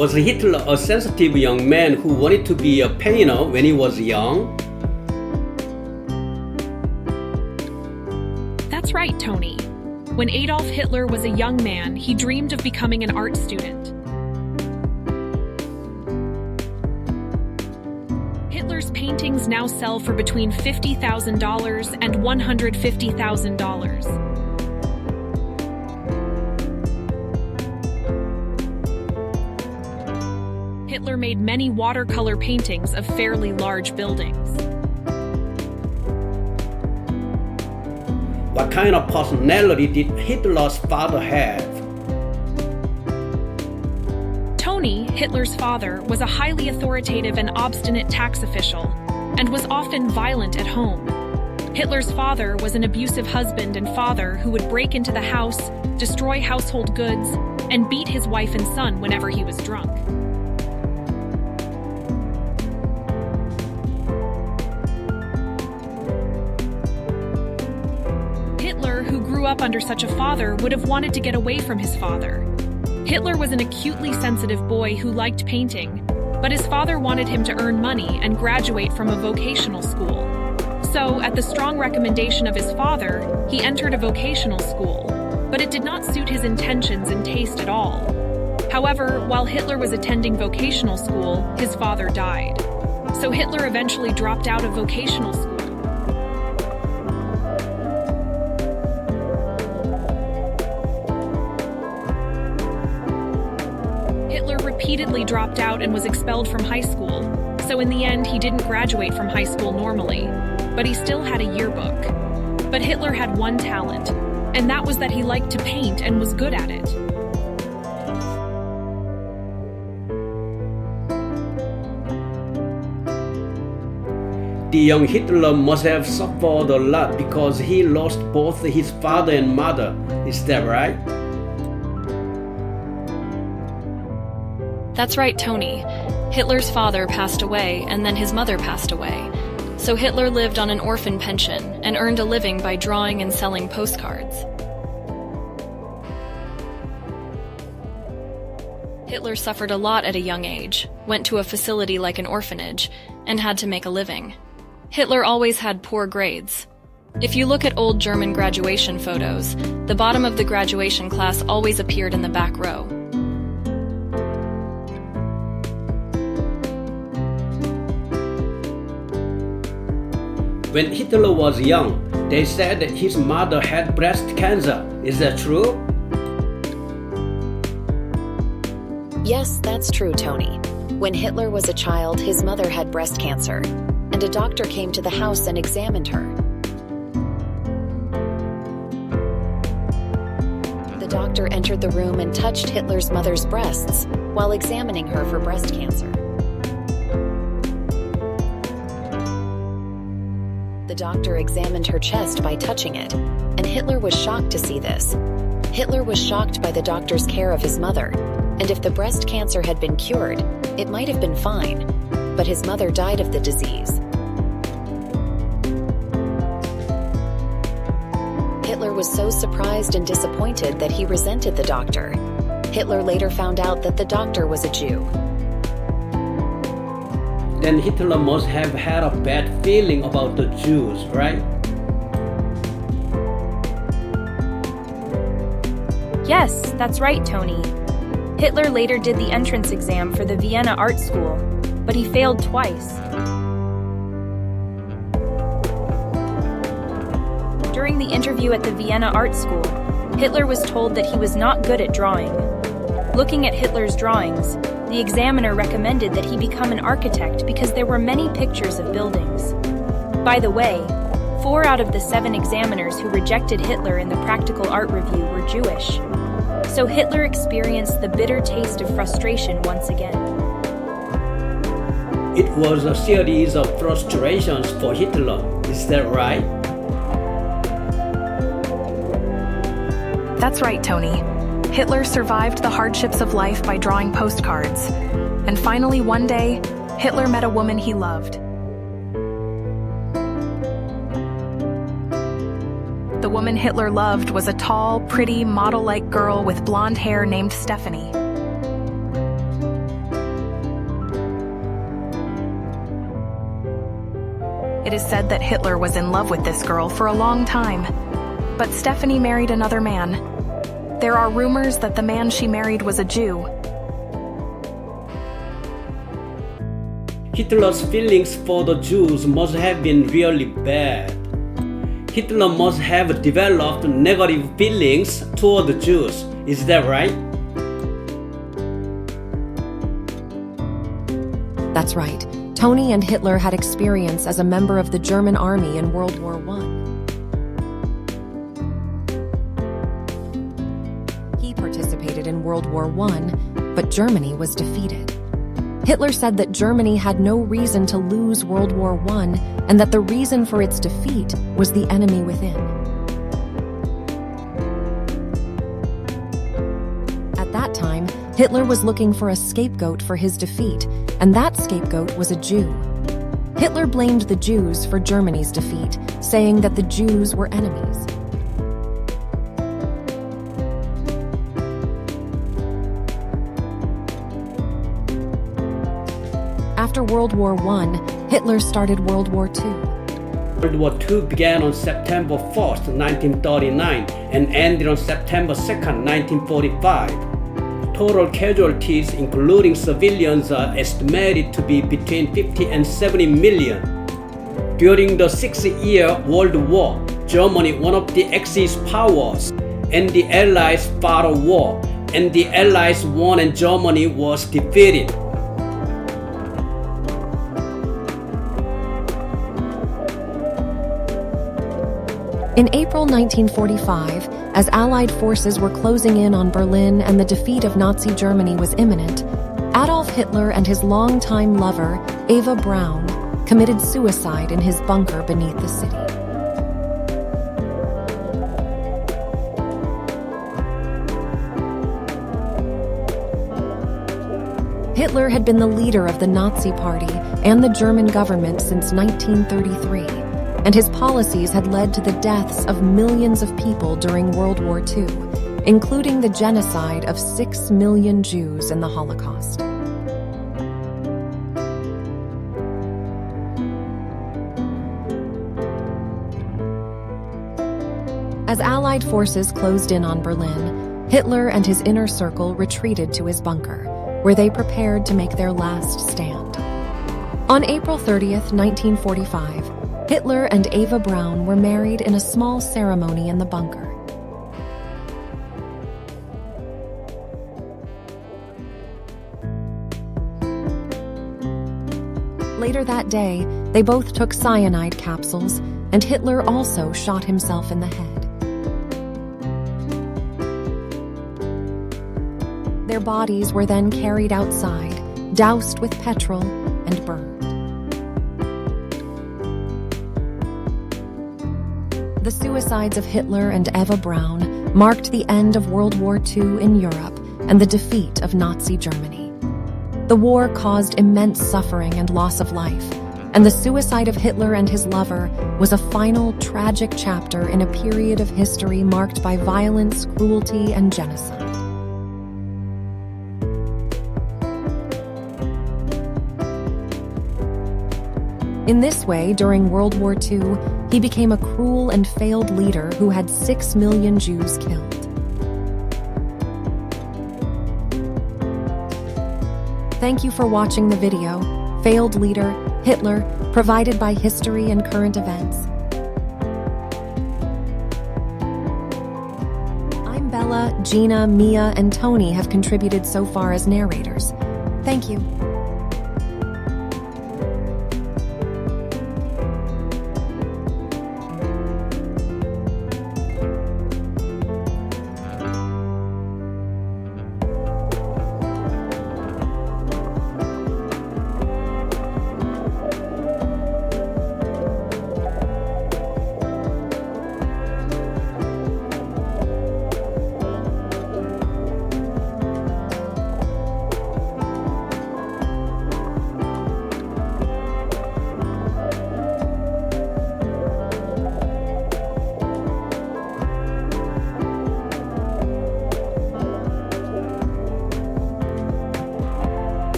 Was Hitler a sensitive young man who wanted to be a painter when he was young? That's right, Tony. When Adolf Hitler was a young man, he dreamed of becoming an art student. Hitler's paintings now sell for between $50,000 and $150,000. Hitler made many watercolor paintings of fairly large buildings. What kind of personality did Hitler's father have? Tony, Hitler's father, was a highly authoritative and obstinate tax official, and was often violent at home. Hitler's father was an abusive husband and father who would break into the house, destroy household goods, and beat his wife and son whenever he was drunk. Hitler, who grew up under such a father, would have wanted to get away from his father. Hitler was an acutely sensitive boy who liked painting, but his father wanted him to earn money and graduate from a vocational school. So, at the strong recommendation of his father, he entered a vocational school, but it did not suit his intentions and taste at all. However, while Hitler was attending vocational school, his father died. So Hitler eventually dropped out of vocational school. Hitler repeatedly dropped out and was expelled from high school, so in the end he didn't graduate from high school normally, but he still had a yearbook. But Hitler had one talent, and that was that he liked to paint and was good at it. The young Hitler must have suffered a lot because he lost both his father and mother. Is that right? That's right, Tony. Hitler's father passed away, and then his mother passed away. So Hitler lived on an orphan pension and earned a living by drawing and selling postcards. Hitler suffered a lot at a young age, went to a facility like an orphanage, and had to make a living. Hitler always had poor grades. If you look at old German graduation photos, the bottom of the graduation class always appeared in the back row. When Hitler was young, they said that his mother had breast cancer. Is that true? Yes, that's true, Tony. When Hitler was a child, his mother had breast cancer, and a doctor came to the house and examined her. The doctor entered the room and touched Hitler's mother's breasts while examining her for breast cancer. The doctor examined her chest by touching it, and Hitler was shocked to see this. Hitler was shocked by the doctor's care of his mother, and if the breast cancer had been cured, it might have been fine, but his mother died of the disease. Hitler was so surprised and disappointed that he resented the doctor. Hitler later found out that the doctor was a Jew. Then Hitler must have had a bad feeling about the Jews, right? Yes, that's right, Tony. Hitler later did the entrance exam for the Vienna Art School, but he failed twice. During the interview at the Vienna Art School, Hitler was told that he was not good at drawing. Looking at Hitler's drawings, the examiner recommended that he become an architect because there were many pictures of buildings. By the way, 4 out of the 7 examiners who rejected Hitler in the practical art review were Jewish. So Hitler experienced the bitter taste of frustration once again. It was a series of frustrations for Hitler. Is that right? That's right, Tony. Hitler survived the hardships of life by drawing postcards. And finally, one day, Hitler met a woman he loved. The woman Hitler loved was a tall, pretty, model-like girl with blonde hair named Stephanie. It is said that Hitler was in love with this girl for a long time, but Stephanie married another man. There are rumors that the man she married was a Jew. Hitler's feelings for the Jews must have been really bad. Hitler must have developed negative feelings toward the Jews. Is that right? That's right. Tony and Hitler had experience as a member of the German army in World War I. He participated in World War I, but Germany was defeated. Hitler said that Germany had no reason to lose World War I and that the reason for its defeat was the enemy within. At that time, Hitler was looking for a scapegoat for his defeat, and that scapegoat was a Jew. Hitler blamed the Jews for Germany's defeat, saying that the Jews were enemies. After World War I, Hitler started World War II. World War II began on September 1st, 1939 and ended on September 2nd, 1945. Total casualties, including civilians, are estimated to be between 50 and 70 million. During the 6-year World War, Germany, one of the Axis powers, and the Allies fought a war, and the Allies won and Germany was defeated. In April 1945, as Allied forces were closing in on Berlin and the defeat of Nazi Germany was imminent, Adolf Hitler and his longtime lover, Eva Braun, committed suicide in his bunker beneath the city. Hitler had been the leader of the Nazi Party and the German government since 1933. And his policies had led to the deaths of millions of people during World War II, including the genocide of 6 million Jews in the Holocaust. As Allied forces closed in on Berlin, Hitler and his inner circle retreated to his bunker, where they prepared to make their last stand. On April 30th, 1945, Hitler and Eva Braun were married in a small ceremony in the bunker. Later that day, they both took cyanide capsules, and Hitler also shot himself in the head. Their bodies were then carried outside, doused with petrol, and burned. The suicides of Hitler and Eva Braun marked the end of World War II in Europe and the defeat of Nazi Germany. The war caused immense suffering and loss of life, and the suicide of Hitler and his lover was a final tragic chapter in a period of history marked by violence, cruelty, and genocide. In this way, during World War II, he became a cruel and failed leader who had 6 million Jews killed. Thank you for watching the video, Failed Leader, Hitler, provided by History and Current Events. I'm Bella, Gina, Mia, and Tony have contributed so far as narrators. Thank you.